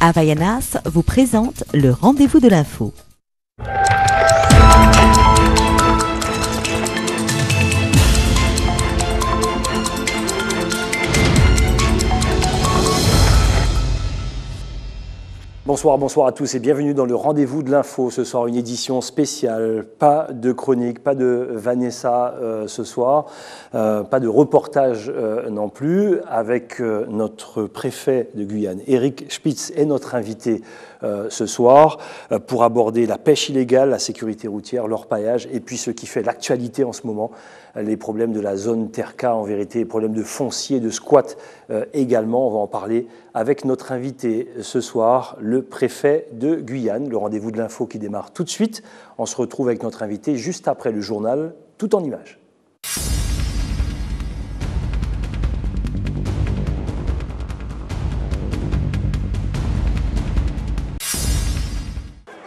Havaianas vous présente le rendez-vous de l'info. Bonsoir à tous et bienvenue dans le rendez-vous de l'info. Ce soir, une édition spéciale. Pas de chronique, pas de Vanessa ce soir, pas de reportage non plus, avec notre préfet de Guyane, Éric Spitz, est notre invité ce soir pour aborder la pêche illégale, la sécurité routière, l'orpaillage et puis ce qui fait l'actualité en ce moment, les problèmes de la zone Terca en vérité, les problèmes de foncier, de squat également. On va en parler avec notre invité ce soir, le préfet de Guyane. Le rendez-vous de l'info qui démarre tout de suite. On se retrouve avec notre invité juste après le journal, tout en images.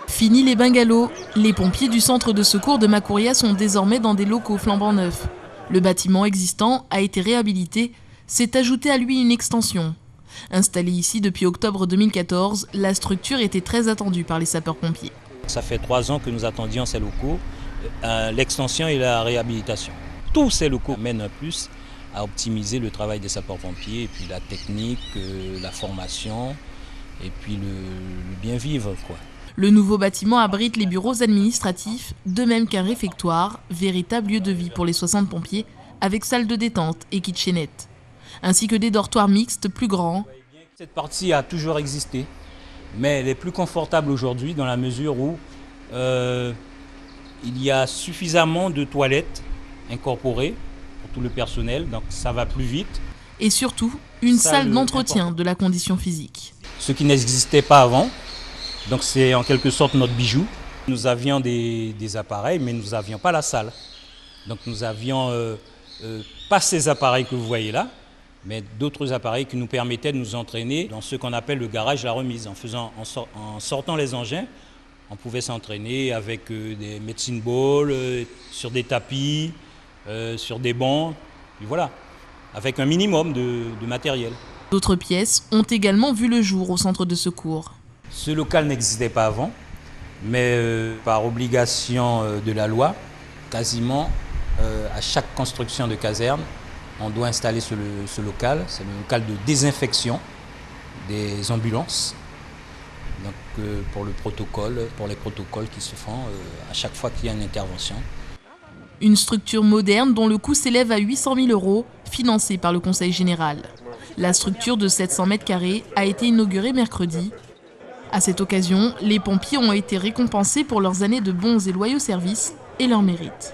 Fini les bungalows. Les pompiers du centre de secours de Makouria sont désormais dans des locaux flambant neufs. Le bâtiment existant a été réhabilité, s'est ajouté à lui une extension. Installée ici depuis octobre 2014, la structure était très attendue par les sapeurs-pompiers. Ça fait 3 ans que nous attendions ces locaux, l'extension et la réhabilitation. Tous ces locaux mènent un plus à optimiser le travail des sapeurs-pompiers, et puis la technique, la formation, et puis le bien-vivre, quoi. Le nouveau bâtiment abrite les bureaux administratifs, de même qu'un réfectoire, véritable lieu de vie pour les 60 pompiers, avec salle de détente et kitchenette, ainsi que des dortoirs mixtes plus grands. Cette partie a toujours existé, mais elle est plus confortable aujourd'hui dans la mesure où il y a suffisamment de toilettes incorporées pour tout le personnel, donc ça va plus vite. Et surtout, une salle d'entretien de la condition physique. Ce qui n'existait pas avant. Donc c'est en quelque sorte notre bijou. Nous avions des appareils, mais nous n'avions pas la salle. Donc nous avions pas ces appareils que vous voyez là, mais d'autres appareils qui nous permettaient de nous entraîner dans ce qu'on appelle le garage la remise. En sortant les engins, on pouvait s'entraîner avec des medicine balls, sur des tapis, sur des bancs, et voilà, avec un minimum de matériel. D'autres pièces ont également vu le jour au centre de secours. Ce local n'existait pas avant, mais par obligation de la loi, quasiment à chaque construction de caserne, on doit installer ce local. C'est le local de désinfection des ambulances, donc, pour les protocoles qui se font à chaque fois qu'il y a une intervention. Une structure moderne dont le coût s'élève à 800 000 €, financée par le Conseil général. La structure de 700 mètres carrés a été inaugurée mercredi. À cette occasion, les pompiers ont été récompensés pour leurs années de bons et loyaux services et leur mérite.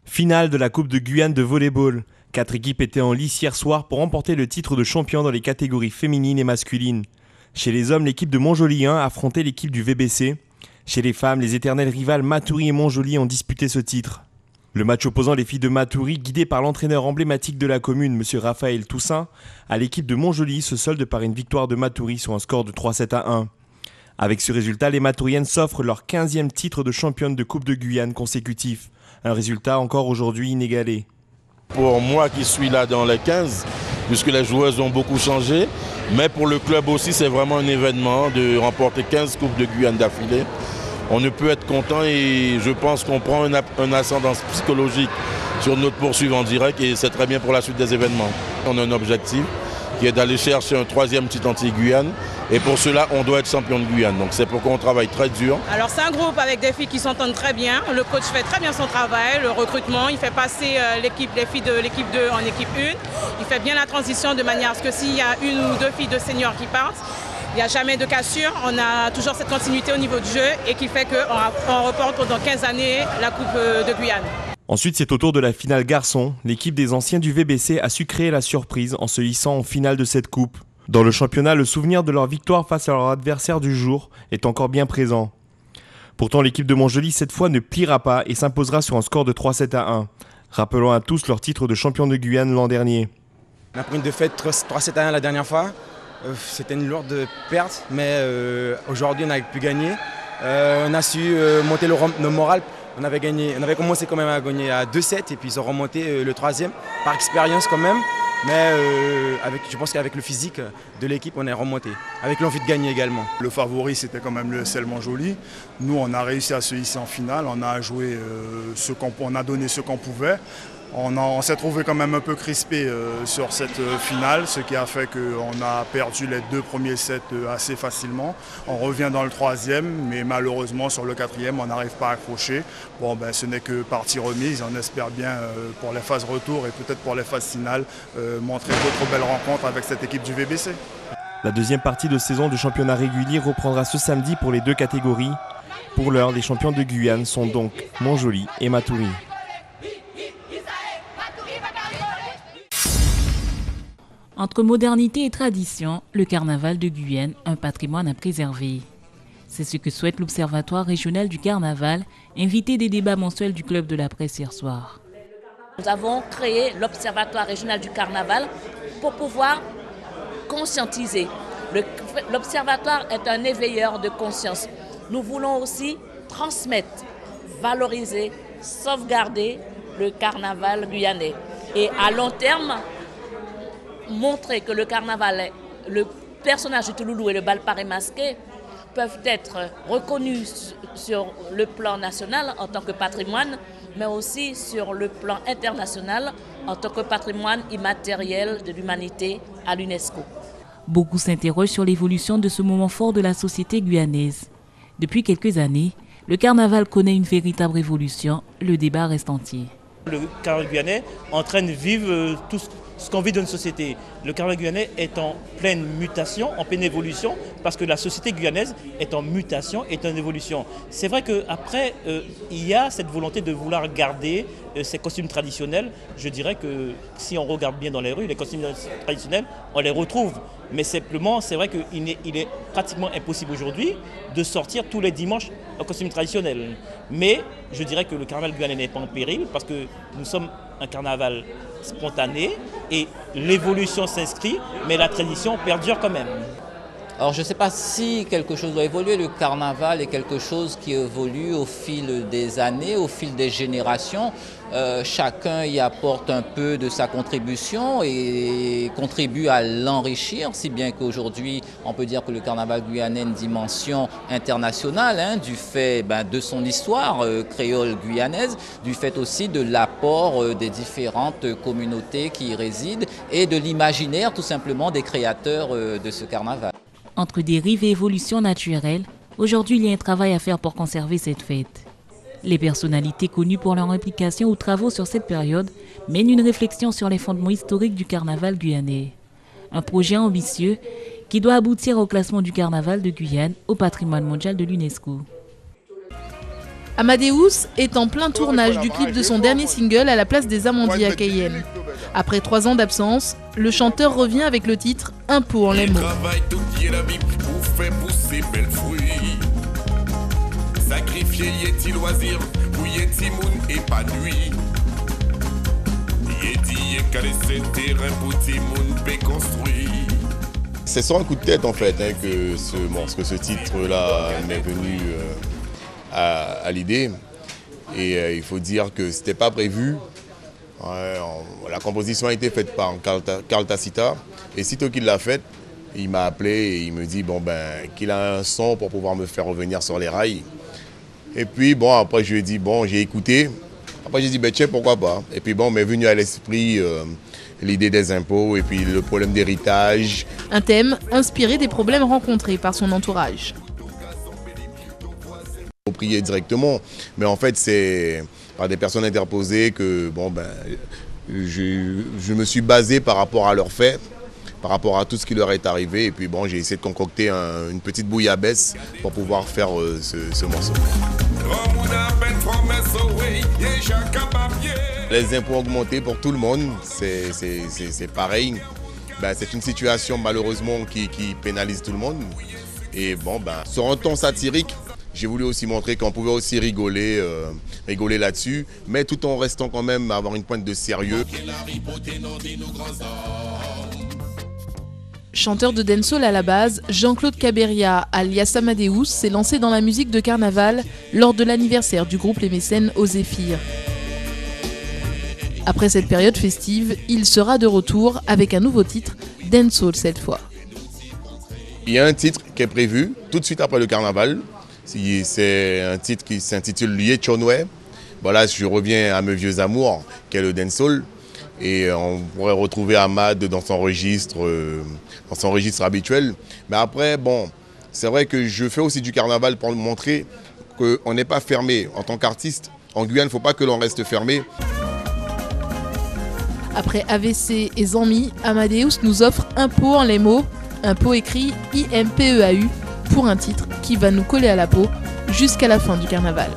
Finale de la Coupe de Guyane de volleyball. 4 équipes étaient en lice hier soir pour remporter le titre de champion dans les catégories féminines et masculines. Chez les hommes, l'équipe de Montjoly 1 affrontait l'équipe du VBC. Chez les femmes, les éternelles rivales Matoury et Montjoly ont disputé ce titre. Le match opposant les filles de Matoury, guidées par l'entraîneur emblématique de la commune, M. Raphaël Toussaint, à l'équipe de Montjoly se solde par une victoire de Matoury sur un score de 3-7-1. Avec ce résultat, les Matouriennes s'offrent leur 15e titre de championne de Coupe de Guyane consécutif. Un résultat encore aujourd'hui inégalé. Pour moi qui suis là dans les 15, puisque les joueuses ont beaucoup changé, mais pour le club aussi c'est vraiment un événement de remporter 15 Coupes de Guyane d'affilée. On ne peut être content et je pense qu'on prend un ascendance psychologique sur notre poursuite en direct et c'est très bien pour la suite des événements. On a un objectif qui est d'aller chercher un 3e titre anti-Guyane et pour cela on doit être champion de Guyane. Donc c'est pourquoi on travaille très dur. Alors c'est un groupe avec des filles qui s'entendent très bien. Le coach fait très bien son travail, le recrutement, il fait passer les filles de l'équipe 2 en équipe 1. Il fait bien la transition de manière à ce que s'il y a 1 ou 2 filles de seniors qui partent, il n'y a jamais de cassure, on a toujours cette continuité au niveau du jeu et qui fait qu'on reporte pendant 15 années la Coupe de Guyane. Ensuite, c'est au tour de la finale garçon. L'équipe des anciens du VBC a su créer la surprise en se hissant en finale de cette coupe. Dans le championnat, le souvenir de leur victoire face à leur adversaire du jour est encore bien présent. Pourtant, l'équipe de Montjoly, cette fois, ne pliera pas et s'imposera sur un score de 3-7-1. Rappelons à tous leur titre de champion de Guyane l'an dernier. On a pris une défaite 3-7-1 la dernière fois. C'était une lourde perte, mais aujourd'hui on a pu gagner. On a su monter le moral. On avait commencé quand même à gagner à 2-7 et puis ils ont remonté le 3e par expérience quand même. Mais je pense qu'avec le physique de l'équipe, on est remonté. Avec l'envie de gagner également. Le favori, c'était quand même le SL Montjoly. Nous, on a réussi à se hisser en finale. On a joué on a donné ce qu'on pouvait. On s'est trouvé quand même un peu crispé sur cette finale, ce qui a fait qu'on a perdu les 2 premiers sets assez facilement. On revient dans le 3e, mais malheureusement sur le 4e, on n'arrive pas à accrocher. Bon, ce n'est que partie remise. On espère bien pour les phases retour et peut-être pour les phases finales montrer d'autres belles rencontres avec cette équipe du VBC. La deuxième partie de saison du championnat régulier reprendra ce samedi pour les 2 catégories. Pour l'heure, les champions de Guyane sont donc Montjoly et Matoury. Entre modernité et tradition, le carnaval de Guyane, un patrimoine à préserver. C'est ce que souhaite l'Observatoire régional du carnaval, invité des débats mensuels du Club de la Presse hier soir. Nous avons créé l'Observatoire régional du carnaval pour pouvoir conscientiser. L'Observatoire est un éveilleur de conscience. Nous voulons aussi transmettre, valoriser, sauvegarder le carnaval guyanais. Et à long terme, montrer que le carnaval, le personnage de Touloulou et le bal paré masqué peuvent être reconnus sur le plan national en tant que patrimoine, mais aussi sur le plan international en tant que patrimoine immatériel de l'humanité à l'UNESCO. Beaucoup s'interrogent sur l'évolution de ce moment fort de la société guyanaise. Depuis quelques années, le carnaval connaît une véritable évolution, le débat reste entier. Le carnaval guyanais entraîne vivre tout ce qu'on vit dans une société. Le carnaval guyanais est en pleine mutation, en pleine évolution, parce que la société guyanaise est en mutation, est en évolution. C'est vrai qu'après, il y a cette volonté de vouloir garder ces costumes traditionnels. Je dirais que si on regarde bien dans les rues, les costumes traditionnels, on les retrouve. Mais simplement, c'est vrai qu'il est pratiquement impossible aujourd'hui de sortir tous les dimanches en costume traditionnel. Mais je dirais que le carnaval guyanais n'est pas en péril, parce que nous sommes un carnaval spontané et l'évolution s'inscrit, mais la tradition perdure quand même. Alors je ne sais pas si quelque chose doit évoluer, le carnaval est quelque chose qui évolue au fil des années, au fil des générations. Chacun y apporte un peu de sa contribution et contribue à l'enrichir, si bien qu'aujourd'hui on peut dire que le carnaval guyanais a une dimension internationale, du fait de son histoire créole guyanaise, du fait aussi de l'apport des différentes communautés qui y résident et de l'imaginaire tout simplement des créateurs de ce carnaval. Entre dérive et évolution naturelle, aujourd'hui il y a un travail à faire pour conserver cette fête. Les personnalités connues pour leur implication ou travaux sur cette période mènent une réflexion sur les fondements historiques du carnaval guyanais. Un projet ambitieux qui doit aboutir au classement du carnaval de Guyane au patrimoine mondial de l'UNESCO. Amadeus est en plein tournage du clip de son dernier single à la place des Amandiers à Cayenne. Après 3 ans d'absence, le chanteur revient avec le titre « Un pot en les mots ». Sacrifié yeti loisir, ou yeti moun épanoui. Yeti yé caressé terrain pour ti moun pe construit. C'est sur un coup de tête en fait que ce titre-là m'est venu à l'idée. Et il faut dire que c'était pas prévu. La composition a été faite par Carl Tacita. Et sitôt qu'il l'a faite, il m'a appelé et il me dit qu'il a un son pour pouvoir me faire revenir sur les rails. Et puis après je lui ai dit j'ai écouté. Après j'ai dit tiens, pourquoi pas. Et puis m'est venu à l'esprit l'idée des impôts et puis le problème d'héritage. Un thème inspiré des problèmes rencontrés par son entourage. Prier directement, mais en fait c'est par des personnes interposées que je me suis basé par rapport à leurs faits, par rapport à tout ce qui leur est arrivé, et puis j'ai essayé de concocter une petite bouillabaisse pour pouvoir faire ce morceau. Les impôts augmentés pour tout le monde, c'est pareil. C'est une situation malheureusement qui pénalise tout le monde. Et sur un ton satirique, j'ai voulu aussi montrer qu'on pouvait aussi rigoler là-dessus, mais tout en restant quand même avoir une pointe de sérieux. Chanteur de dancehall à la base, Jean-Claude Caberia, alias Amadeus, s'est lancé dans la musique de carnaval lors de l'anniversaire du groupe Les Mécènes au Zéphyr. Après cette période festive, il sera de retour avec un nouveau titre, dancehall cette fois. Il y a un titre qui est prévu tout de suite après le carnaval. C'est un titre qui s'intitule Lié Chonwe. Voilà, je reviens à mes vieux amours, qui est le dancehall. Et on pourrait retrouver Ahmad dans son registre habituel. Mais après, bon, c'est vrai que je fais aussi du carnaval pour montrer qu'on n'est pas fermé. En tant qu'artiste, en Guyane, il ne faut pas que l'on reste fermé. Après AVC et Zanmi, Amadeus nous offre un pot en les mots, un pot écrit IMPEAU pour un titre qui va nous coller à la peau jusqu'à la fin du carnaval.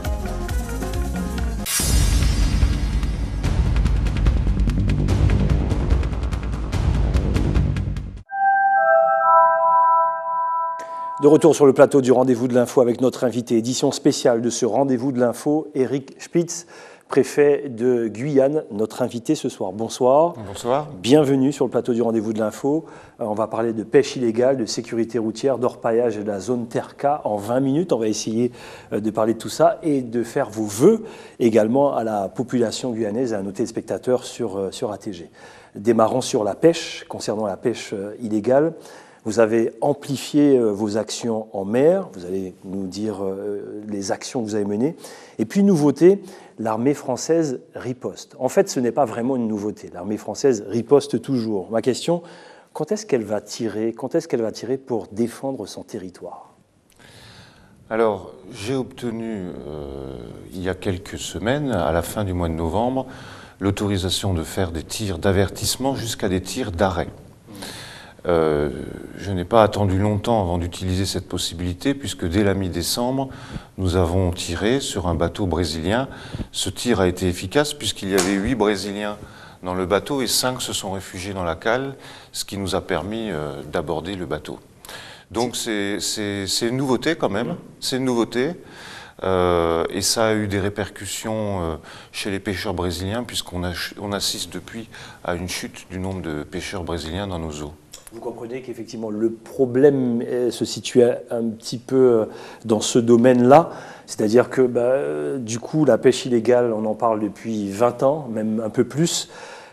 De retour sur le plateau du Rendez-vous de l'Info avec notre invité, édition spéciale de ce Rendez-vous de l'Info, Eric Spitz, préfet de Guyane, notre invité ce soir. Bonsoir. Bonsoir. Bienvenue sur le plateau du Rendez-vous de l'Info. On va parler de pêche illégale, de sécurité routière, d'orpaillage et de la zone Terca en 20 minutes. On va essayer de parler de tout ça et de faire vos vœux également à la population guyanaise et à nos téléspectateurs sur ATG. Démarrons sur la pêche, concernant la pêche illégale. Vous avez amplifié vos actions en mer, vous allez nous dire les actions que vous avez menées. Et puis, nouveauté, l'armée française riposte. En fait, ce n'est pas vraiment une nouveauté. L'armée française riposte toujours. Ma question, quand est-ce qu'elle va tirer pour défendre son territoire ? Alors, j'ai obtenu, il y a quelques semaines, à la fin du mois de novembre, l'autorisation de faire des tirs d'avertissement jusqu'à des tirs d'arrêt. Je n'ai pas attendu longtemps avant d'utiliser cette possibilité, puisque dès la mi-décembre, nous avons tiré sur un bateau brésilien. Ce tir a été efficace puisqu'il y avait 8 Brésiliens dans le bateau et 5 se sont réfugiés dans la cale, ce qui nous a permis d'aborder le bateau. Donc c'est une nouveauté quand même, c'est une nouveauté. Et ça a eu des répercussions chez les pêcheurs brésiliens, puisqu'on assiste depuis à une chute du nombre de pêcheurs brésiliens dans nos eaux. Vous comprenez qu'effectivement le problème se situe un petit peu dans ce domaine-là, c'est-à-dire que du coup la pêche illégale, on en parle depuis 20 ans, même un peu plus,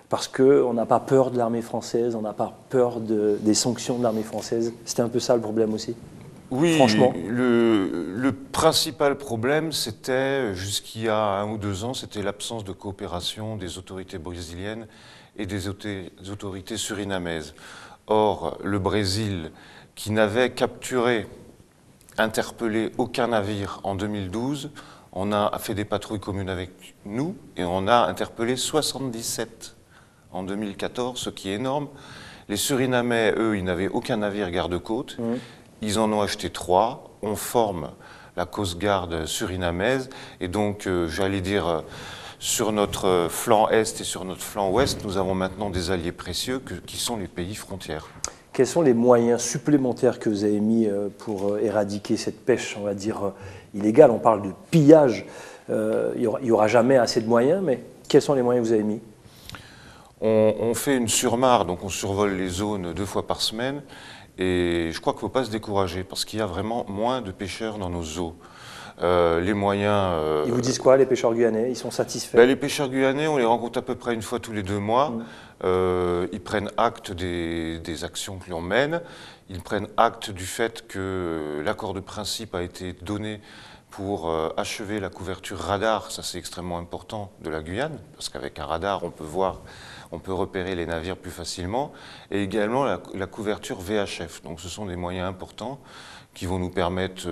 parce qu'on n'a pas peur de l'armée française, on n'a pas peur des sanctions de l'armée française. C'était un peu ça le problème aussi ? Oui, franchement. Le principal problème, c'était, jusqu'il y a 1 ou 2 ans, c'était l'absence de coopération des autorités brésiliennes et des autorités surinamaises. Or, le Brésil, qui n'avait capturé, interpellé aucun navire en 2012, on a fait des patrouilles communes avec nous et on a interpellé 77 en 2014, ce qui est énorme. Les Surinamais, eux, ils n'avaient aucun navire garde-côte. Ils en ont acheté 3. On forme la Coast Guard surinamaise. Et donc, j'allais dire, sur notre flanc est et sur notre flanc ouest, nous avons maintenant des alliés précieux qui sont les pays frontières. Quels sont les moyens supplémentaires que vous avez mis pour éradiquer cette pêche, on va dire, illégale ? On parle de pillage. Il n'y aura jamais assez de moyens, mais quels sont les moyens que vous avez mis ? On fait une surmare, donc on survole les zones 2 fois par semaine. Et je crois qu'il ne faut pas se décourager, parce qu'il y a vraiment moins de pêcheurs dans nos eaux. Les moyens... Ils vous disent quoi, les pêcheurs guyanais ? Ils sont satisfaits ? Les pêcheurs guyanais, on les rencontre à peu près 1 fois tous les 2 mois. Ils prennent acte des actions que l'on mène. Ils prennent acte du fait que l'accord de principe a été donné pour achever la couverture radar. Ça, c'est extrêmement important de la Guyane, parce qu'avec un radar, on peut repérer les navires plus facilement. Et également la couverture VHF. Donc ce sont des moyens importants qui vont nous permettre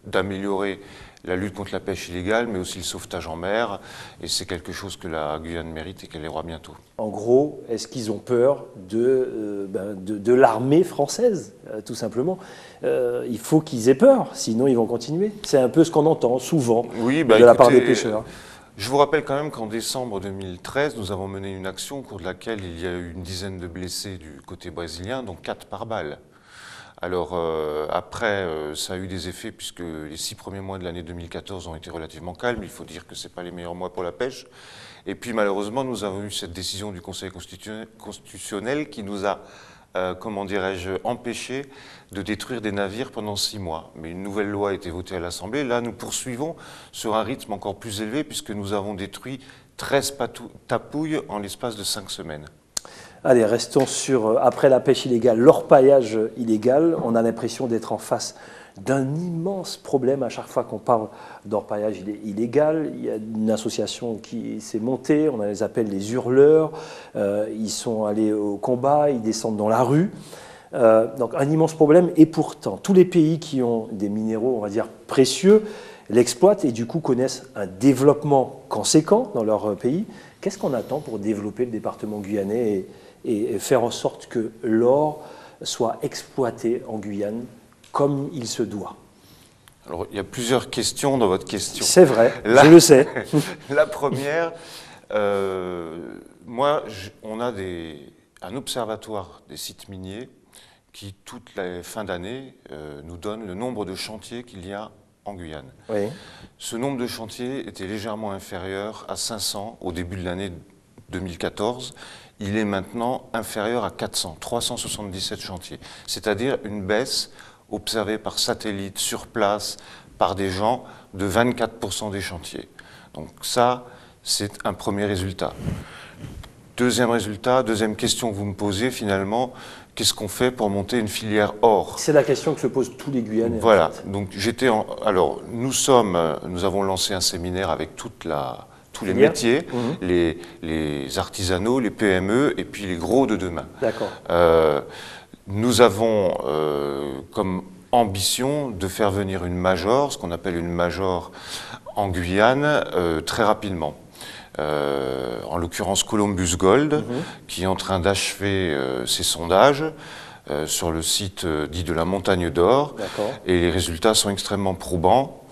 d'améliorer la lutte contre la pêche illégale, mais aussi le sauvetage en mer. Et c'est quelque chose que la Guyane mérite et qu'elle aura bientôt. En gros, est-ce qu'ils ont peur de l'armée française, tout simplement ? Il faut qu'ils aient peur, sinon ils vont continuer. C'est un peu ce qu'on entend souvent de la part des pêcheurs. Je vous rappelle quand même qu'en décembre 2013, nous avons mené une action au cours de laquelle il y a eu une dizaine de blessés du côté brésilien, dont 4 par balle. Alors après, ça a eu des effets puisque les 6 premiers mois de l'année 2014 ont été relativement calmes. Il faut dire que ce n'est pas les meilleurs mois pour la pêche. Et puis malheureusement, nous avons eu cette décision du Conseil constitutionnel qui nous a, comment dirais-je, empêché de détruire des navires pendant 6 mois. Mais une nouvelle loi a été votée à l'Assemblée. Là, nous poursuivons sur un rythme encore plus élevé puisque nous avons détruit 13 tapouilles en l'espace de 5 semaines. Allez, restons sur, après la pêche illégale, l'orpaillage illégal. On a l'impression d'être en face d'un immense problème à chaque fois qu'on parle d'orpaillage illégal. Il y a une association qui s'est montée, on les appelle les hurleurs. Ils sont allés au combat, ils descendent dans la rue. Donc un immense problème, et pourtant, tous les pays qui ont des minéraux, on va dire, précieux, l'exploitent et du coup connaissent un développement conséquent dans leur pays. Qu'est-ce qu'on attend pour développer le département guyanais et faire en sorte que l'or soit exploité en Guyane comme il se doit? Alors, il y a plusieurs questions dans votre question. C'est vrai, je le sais. La première, on a un observatoire des sites miniers qui, toute la fin d'année, nous donne le nombre de chantiers qu'il y a en Guyane. Oui. Ce nombre de chantiers était légèrement inférieur à 500 au début de l'année 2014. Il est maintenant inférieur à 400, 377 chantiers. C'est-à-dire une baisse observée par satellite, sur place, par des gens, de 24% des chantiers. Donc ça, c'est un premier résultat. Deuxième question que vous me posez finalement, qu'est-ce qu'on fait pour monter une filière or? C'est la question que se posent tous les Guyanais. Voilà, donc nous avons lancé un séminaire avec tous les métiers, les artisanaux, les PME et puis les gros de demain. D'accord. Nous avons comme ambition de faire venir une major, ce qu'on appelle une major en Guyane, très rapidement. En l'occurrence Columbus Gold, qui est en train d'achever ses sondages sur le site dit de la Montagne d'Or. Et les résultats sont extrêmement probants.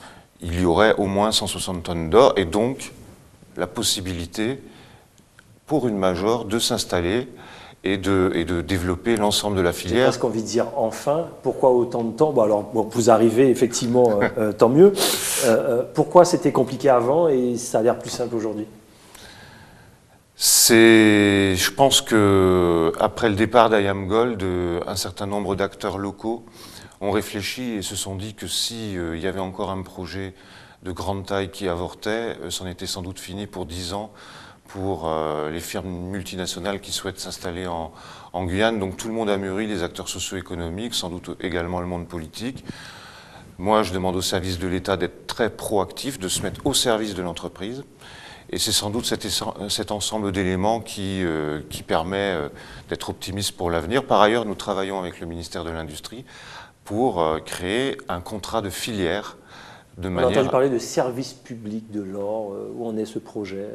Il y aurait au moins 160 tonnes d'or et donc la possibilité pour une major de s'installer et de développer l'ensemble de la filière. J'ai presque envie de dire enfin, pourquoi autant de temps? Vous arrivez effectivement, tant mieux. Pourquoi c'était compliqué avant et ça a l'air plus simple aujourd'hui? Je pense qu'après le départ d'IAMGOLD, un certain nombre d'acteurs locaux ont réfléchi et se sont dit que s'il y avait encore un projet de grande taille qui avortait, c'en était sans doute fini pour 10 ans pour les firmes multinationales qui souhaitent s'installer en Guyane. Donc tout le monde a mûri, les acteurs socio-économiques, sans doute également le monde politique. Moi, je demande au service de l'État d'être très proactif, de se mettre au service de l'entreprise. Et c'est sans doute cet ensemble d'éléments qui permet d'être optimiste pour l'avenir. Par ailleurs, nous travaillons avec le ministère de l'Industrie pour créer un contrat de filière de manière... On a entendu parler de service public de l'or. Où en est ce projet?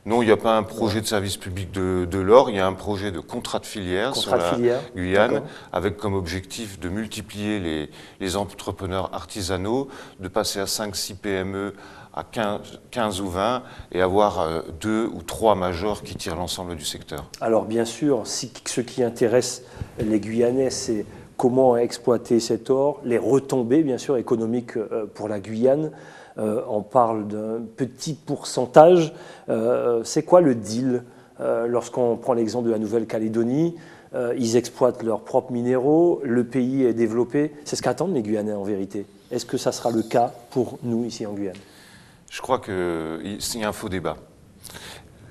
Non, il n'y a pas un projet de service public de l'or, il y a un projet de contrat de filière sur la Guyane, avec comme objectif de multiplier les entrepreneurs artisanaux, de passer à 5-6 PME, à 15 ou 20, et avoir 2 ou 3 majors qui tirent l'ensemble du secteur. Alors bien sûr, ce qui intéresse les Guyanais, c'est comment exploiter cet or, les retombées bien sûr économiques pour la Guyane. On parle d'un petit pourcentage. C'est quoi le deal lorsqu'on prend l'exemple de la Nouvelle-Calédonie? Ils exploitent leurs propres minéraux, le pays est développé. C'est ce qu'attendent les Guyanais en vérité. Est-ce que ça sera le cas pour nous ici en Guyane? Je crois qu'il y a un faux débat.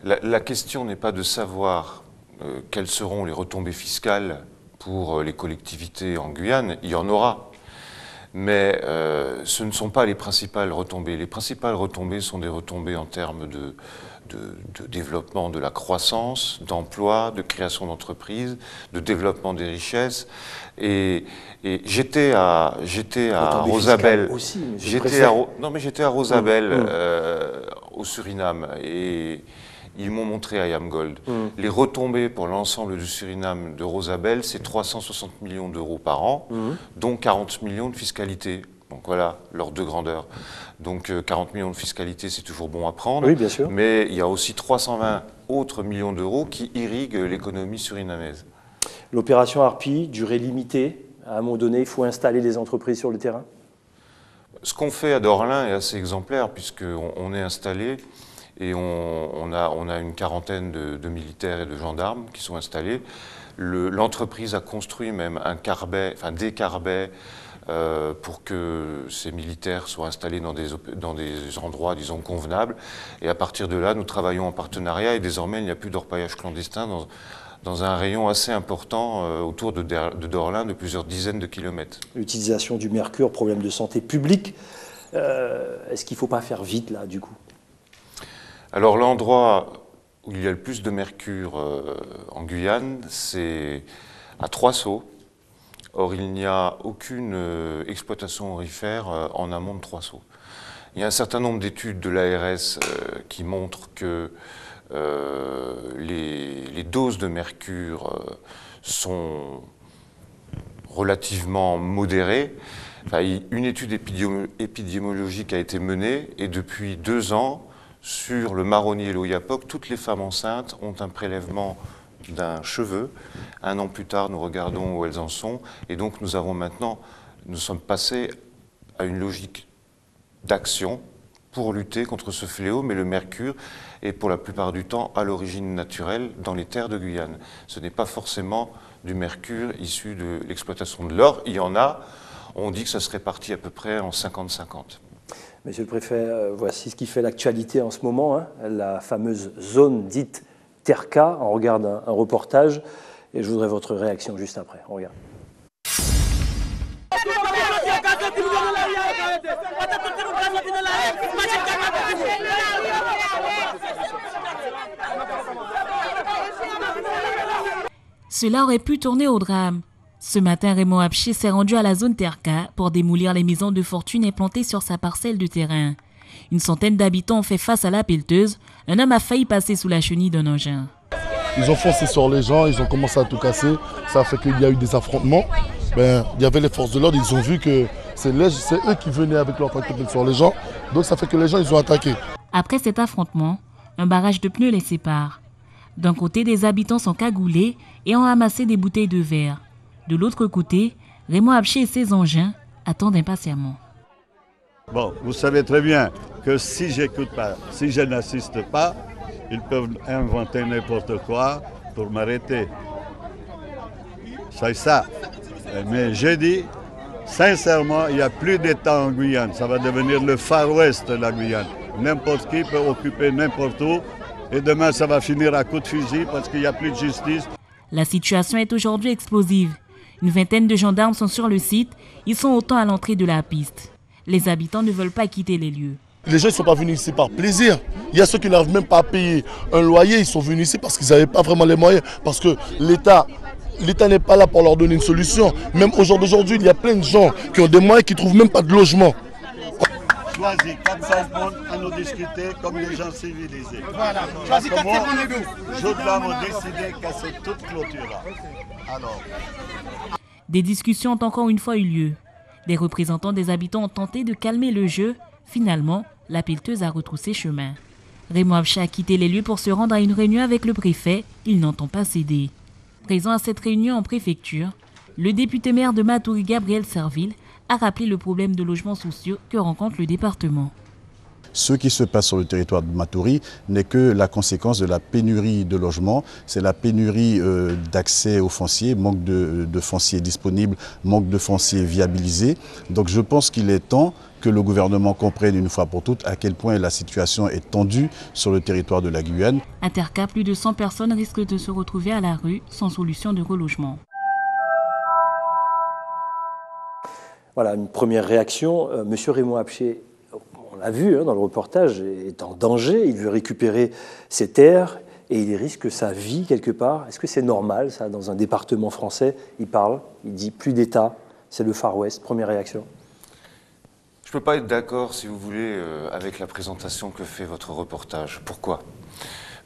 La question n'est pas de savoir quelles seront les retombées fiscales pour les collectivités en Guyane. Il y en aura. Mais ce ne sont pas les principales retombées. Les principales retombées sont des retombées en termes de développement de la croissance, d'emploi, de création d'entreprises, de développement des richesses. Et j'étais à Rosabelle. J'étais à Rosabelle, au Suriname, et ils m'ont montré IAMGOLD. Les retombées pour l'ensemble du Suriname de Rosabelle, c'est 360 millions d'euros par an, dont 40 millions de fiscalité. Donc voilà, l'ordre de grandeur. Donc 40 millions de fiscalité, c'est toujours bon à prendre. Oui, bien sûr. Mais il y a aussi 320 autres millions d'euros qui irriguent l'économie surinamaise. L'opération Harpie, durée limitée. À un moment donné, il faut installer des entreprises sur le terrain? Ce qu'on fait à Dorlin est assez exemplaire, puisqu'on est installé et on a une quarantaine de militaires et de gendarmes qui sont installés. L'entreprise a construit même des carbets pour que ces militaires soient installés dans des endroits, disons, convenables. Et à partir de là, nous travaillons en partenariat et désormais, il n'y a plus d'orpaillage clandestin dans un rayon assez important autour de Dorlin de plusieurs dizaines de kilomètres. L'utilisation du mercure, problème de santé publique. Est-ce qu'il ne faut pas faire vite, là, du coup? Alors, l'endroit où il y a le plus de mercure en Guyane, c'est à Trois-Sauts. Or, il n'y a aucune exploitation aurifère en amont de Trois-Sauts. Il y a un certain nombre d'études de l'ARS qui montrent que les doses de mercure sont relativement modérées. Enfin, une étude épidémiologique a été menée et depuis 2 ans, sur le marronnier et l'Oyapock, toutes les femmes enceintes ont un prélèvement d'un cheveu. 1 an plus tard, nous regardons où elles en sont. Et donc, nous sommes passés à une logique d'action pour lutter contre ce fléau, mais le mercure est pour la plupart du temps à l'origine naturelle dans les terres de Guyane. Ce n'est pas forcément du mercure issu de l'exploitation de l'or. Il y en a, on dit que ça serait parti à peu près en 50-50. Monsieur le préfet, voici ce qui fait l'actualité en ce moment, hein, la fameuse zone dite Terka. On regarde un reportage et je voudrais votre réaction juste après. On regarde. Cela aurait pu tourner au drame. Ce matin, Raymond Apché s'est rendu à la zone Terka pour démolir les maisons de fortune implantées sur sa parcelle de terrain. Une centaine d'habitants ont fait face à la pelleteuse. Un homme a failli passer sous la chenille d'un engin. Ils ont foncé sur les gens, ils ont commencé à tout casser. Ça a fait qu'il y a eu des affrontements. Il y avait les forces de l'ordre, ils ont vu que c'est eux qui venaient avec leur tractopelle sur les gens. Donc ça fait que les gens, ils ont attaqué. Après cet affrontement, un barrage de pneus les sépare. D'un côté, des habitants sont cagoulés et ont amassé des bouteilles de verre. De l'autre côté, Raymond Apché et ses engins attendent impatiemment. Bon, vous savez très bien que si j'écoute pas, si je n'assiste pas, ils peuvent inventer n'importe quoi pour m'arrêter. C'est ça. Mais j'ai dit, sincèrement, il n'y a plus d'État en Guyane. Ça va devenir le Far West de la Guyane. N'importe qui peut occuper n'importe où. Et demain, ça va finir à coups de fusil parce qu'il n'y a plus de justice. La situation est aujourd'hui explosive. Une vingtaine de gendarmes sont sur le site. Ils sont autant à l'entrée de la piste. Les habitants ne veulent pas quitter les lieux. Les gens ne sont pas venus ici par plaisir. Il y a ceux qui n'arrivent même pas à payer un loyer. Ils sont venus ici parce qu'ils n'avaient pas vraiment les moyens. Parce que l'État n'est pas là pour leur donner une solution. Même au jour d'aujourd'hui, il y a plein de gens qui ont des moyens qui ne trouvent même pas de logement. Choisis 400 bonnes à nous discuter comme les gens civilisés. Voilà. Choisis 400 bonnes. Je dois décider de casser toute clôture-là. Alors. Des discussions ont encore une fois eu lieu. Des représentants des habitants ont tenté de calmer le jeu. Finalement, la pelleteuse a retroussé chemin. Raymond Apché a quitté les lieux pour se rendre à une réunion avec le préfet. Il n'entend pas céder. Présent à cette réunion en préfecture, le député maire de Matoury, Gabriel Serville, a rappelé le problème de logements sociaux que rencontre le département. Ce qui se passe sur le territoire de Matoury n'est que la conséquence de la pénurie de logements. C'est la pénurie d'accès au foncier, manque de foncier disponible, manque de foncier viabilisé. Donc je pense qu'il est temps que le gouvernement comprenne une fois pour toutes à quel point la situation est tendue sur le territoire de la Guyane. À Terka, plus de 100 personnes risquent de se retrouver à la rue sans solution de relogement. Voilà une première réaction. Monsieur Raymond Apché, on l'a vu dans le reportage, est en danger. Il veut récupérer ses terres et il risque sa vie quelque part. Est-ce que c'est normal, ça, dans un département français? Il parle, il dit plus d'État, c'est le Far West. Première réaction. Je ne peux pas être d'accord, si vous voulez, avec la présentation que fait votre reportage. Pourquoi?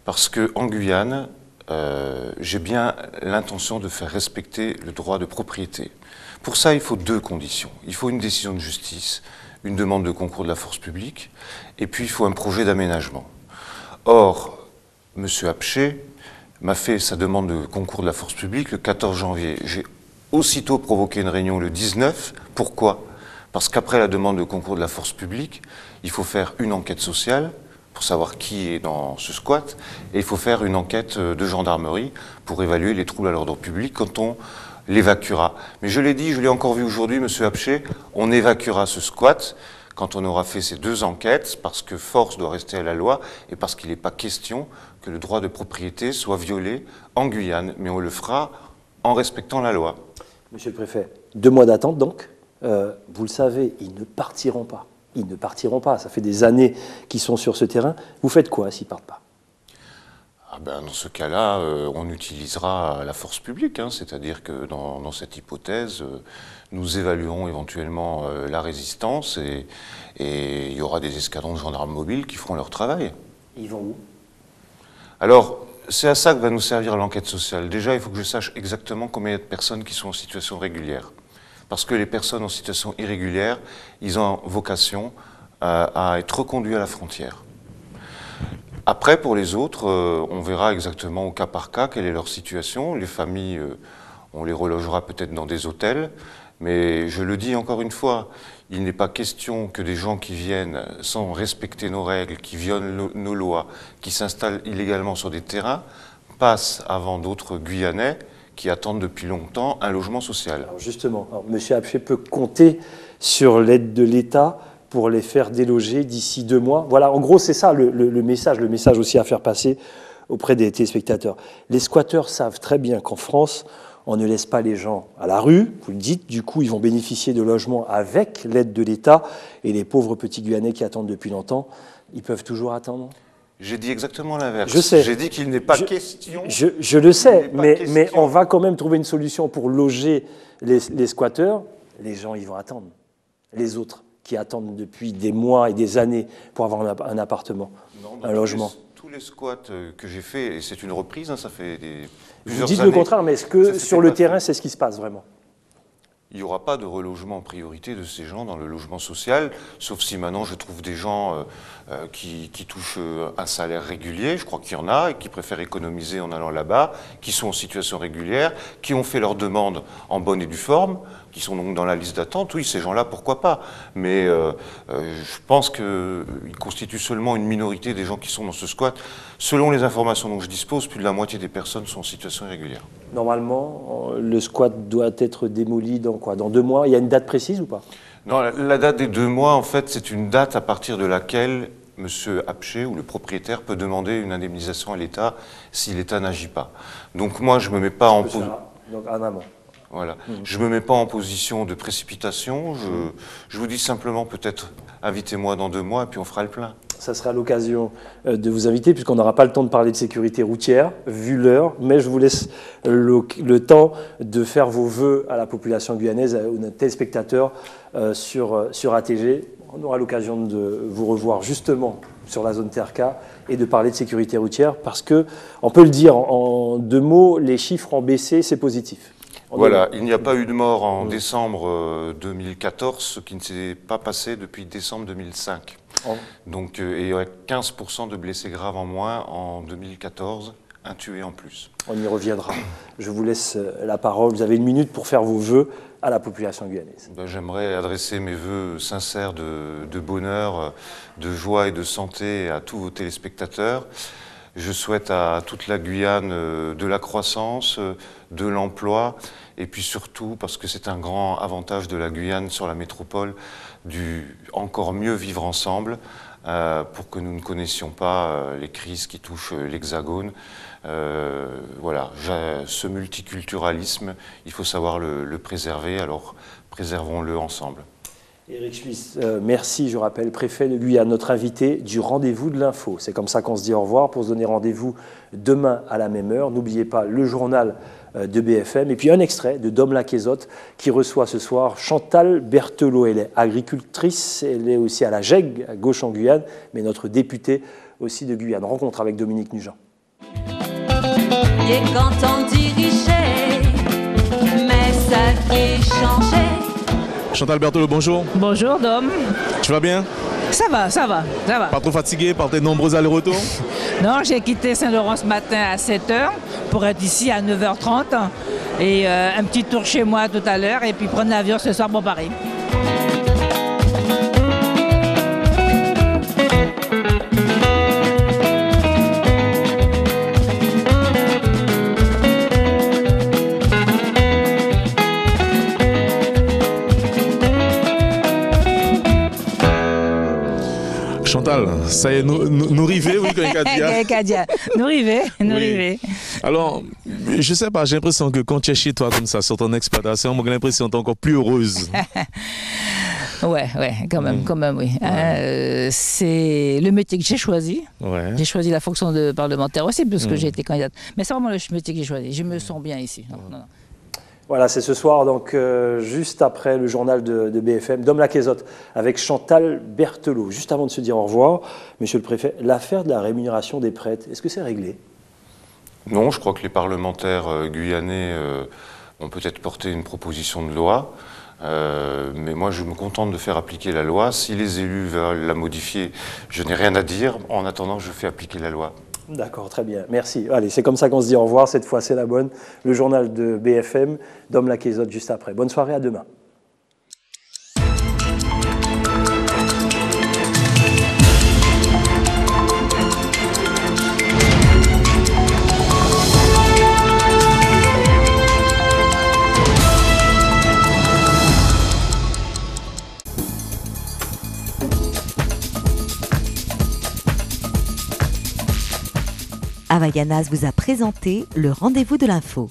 Parce qu'en Guyane, j'ai bien l'intention de faire respecter le droit de propriété. Pour ça, il faut 2 conditions. Il faut une décision de justice, une demande de concours de la force publique, et puis il faut un projet d'aménagement. Or, M. Apché m'a fait sa demande de concours de la force publique le 14 janvier. J'ai aussitôt provoqué une réunion le 19. Pourquoi? Parce qu'après la demande de concours de la force publique, il faut faire une enquête sociale pour savoir qui est dans ce squat, et il faut faire une enquête de gendarmerie pour évaluer les troubles à l'ordre public quand on l'évacuera. Mais je l'ai dit, je l'ai encore vu aujourd'hui, M. Apché, on évacuera ce squat quand on aura fait ces 2 enquêtes, parce que force doit rester à la loi et parce qu'il n'est pas question que le droit de propriété soit violé en Guyane, mais on le fera en respectant la loi. Monsieur le préfet, 2 mois d'attente donc, vous le savez, ils ne partiront pas. Ils ne partiront pas, ça fait des années qu'ils sont sur ce terrain. Vous faites quoi s'ils ne partent pas? Dans ce cas-là, on utilisera la force publique, hein, c'est-à-dire que dans cette hypothèse, nous évaluerons éventuellement la résistance et il y aura des escadrons de gendarmes mobiles qui feront leur travail. Ils vont où? Alors, c'est à ça que va nous servir l'enquête sociale. Déjà, il faut que je sache exactement combien il y a de personnes qui sont en situation régulière. Parce que les personnes en situation irrégulière, ils ont vocation à être reconduits à la frontière. Après, pour les autres, on verra exactement au cas par cas quelle est leur situation. Les familles, on les relogera peut-être dans des hôtels. Mais je le dis encore une fois, il n'est pas question que des gens qui viennent sans respecter nos règles, qui violent nos lois, qui s'installent illégalement sur des terrains, passent avant d'autres Guyanais qui attendent depuis longtemps un logement social. Alors justement, M. Apché peut compter sur l'aide de l'État pour les faire déloger d'ici 2 mois. Voilà, en gros, c'est ça le message aussi à faire passer auprès des téléspectateurs. Les squatteurs savent très bien qu'en France, on ne laisse pas les gens à la rue, vous le dites, du coup, ils vont bénéficier de logements avec l'aide de l'État, et les pauvres petits Guyanais qui attendent depuis longtemps, ils peuvent toujours attendre. J'ai dit exactement l'inverse. Je sais. J'ai dit qu'il n'est pas question... Je le sais, mais on va quand même trouver une solution pour loger les squatteurs. Les gens, ils vont attendre. Les autres qui attendent depuis des mois et des années pour avoir un appartement, un logement. Tous les squats que j'ai faits, et c'est une reprise, hein, ça fait plusieurs années. Vous dites le contraire, mais est-ce que sur le terrain, c'est ce qui se passe vraiment? Il n'y aura pas de relogement en priorité de ces gens dans le logement social, sauf si maintenant je trouve des gens qui touchent un salaire régulier, je crois qu'il y en a, et qui préfèrent économiser en allant là-bas, qui sont en situation régulière, qui ont fait leur demande en bonne et due forme, qui sont donc dans la liste d'attente. Oui, ces gens-là, pourquoi pas? Mais je pense qu'ils constituent seulement une minorité des gens qui sont dans ce squat. Selon les informations dont je dispose, plus de la moitié des personnes sont en situation irrégulière. Normalement, le squat doit être démoli dans quoi? Dans 2 mois? Il y a une date précise ou pas? Non, la date des 2 mois, en fait, c'est une date à partir de laquelle M. Apché ou le propriétaire peut demander une indemnisation à l'État si l'État n'agit pas. Donc moi, je ne me mets pas en position... Donc en amont. Voilà. Je ne me mets pas en position de précipitation. Je vous dis simplement, peut-être, invitez-moi dans 2 mois et puis on fera le plein. Ça sera l'occasion de vous inviter, puisqu'on n'aura pas le temps de parler de sécurité routière, vu l'heure, mais je vous laisse le temps de faire vos vœux à la population guyanaise, aux téléspectateurs sur ATG. On aura l'occasion de vous revoir justement sur la zone TRK et de parler de sécurité routière, parce que, on peut le dire en 2 mots, les chiffres ont baissé, c'est positif. Voilà, il n'y a pas eu de mort en décembre 2014, ce qui ne s'est pas passé depuis décembre 2005. Donc, il y aurait 15% de blessés graves en moins en 2014, un tué en plus. On y reviendra. Je vous laisse la parole. Vous avez 1 minute pour faire vos vœux à la population guyanaise. J'aimerais adresser mes vœux sincères de bonheur, de joie et de santé à tous vos téléspectateurs. Je souhaite à toute la Guyane de la croissance, de l'emploi, et puis surtout, parce que c'est un grand avantage de la Guyane sur la métropole, du encore mieux vivre ensemble, pour que nous ne connaissions pas les crises qui touchent l'Hexagone. Voilà, ce multiculturalisme, il faut savoir le préserver, alors préservons-le ensemble. Éric Schmiss, merci, je rappelle, préfet de Guyane, notre invité du rendez-vous de l'info. C'est comme ça qu'on se dit au revoir pour se donner rendez-vous demain à la même heure. N'oubliez pas le journal de BFM et puis un extrait de Dom Laquezotte qui reçoit ce soir Chantal Berthelot. Elle est agricultrice, elle est aussi à la GEG, à gauche en Guyane, mais notre députée aussi de Guyane. Rencontre avec Dominique Nugent. Et quand on dirigeait, mais ça qui changeait. Chantal Berthelot, bonjour. Bonjour Dom. Tu vas bien? Ça va, ça va, ça va. Pas trop fatigué par tes nombreux allers-retours? Non, j'ai quitté Saint-Laurent ce matin à 7h pour être ici à 9h30 et un petit tour chez moi tout à l'heure et puis prendre l'avion ce soir pour Paris. Ça y est, nous river, oui, Kadia. Nous river. Alors, je sais pas, j'ai l'impression que quand tu es chez toi comme ça, sur ton exploitation, j'ai l'impression que tu es encore plus heureuse. Ouais, quand même, oui. C'est le métier que j'ai choisi. Ouais. J'ai choisi la fonction de parlementaire aussi, parce que j'ai été candidate. Mais c'est vraiment le métier que j'ai choisi. Je me sens bien ici. Non. Voilà, c'est ce soir, donc juste après le journal de BFM, Dom Laquezotte, avec Chantal Berthelot. Juste avant de se dire au revoir, Monsieur le Préfet, l'affaire de la rémunération des prêtres, est-ce que c'est réglé? Non, je crois que les parlementaires guyanais ont peut-être porté une proposition de loi. Mais moi, je me contente de faire appliquer la loi. Si les élus veulent la modifier, je n'ai rien à dire. En attendant, je fais appliquer la loi. D'accord, très bien. Merci. Allez, c'est comme ça qu'on se dit au revoir. Cette fois, c'est la bonne. Le journal de BFM, Dom Laquezotte juste après. Bonne soirée, à demain. Havaianas vous a présenté le rendez-vous de l'info.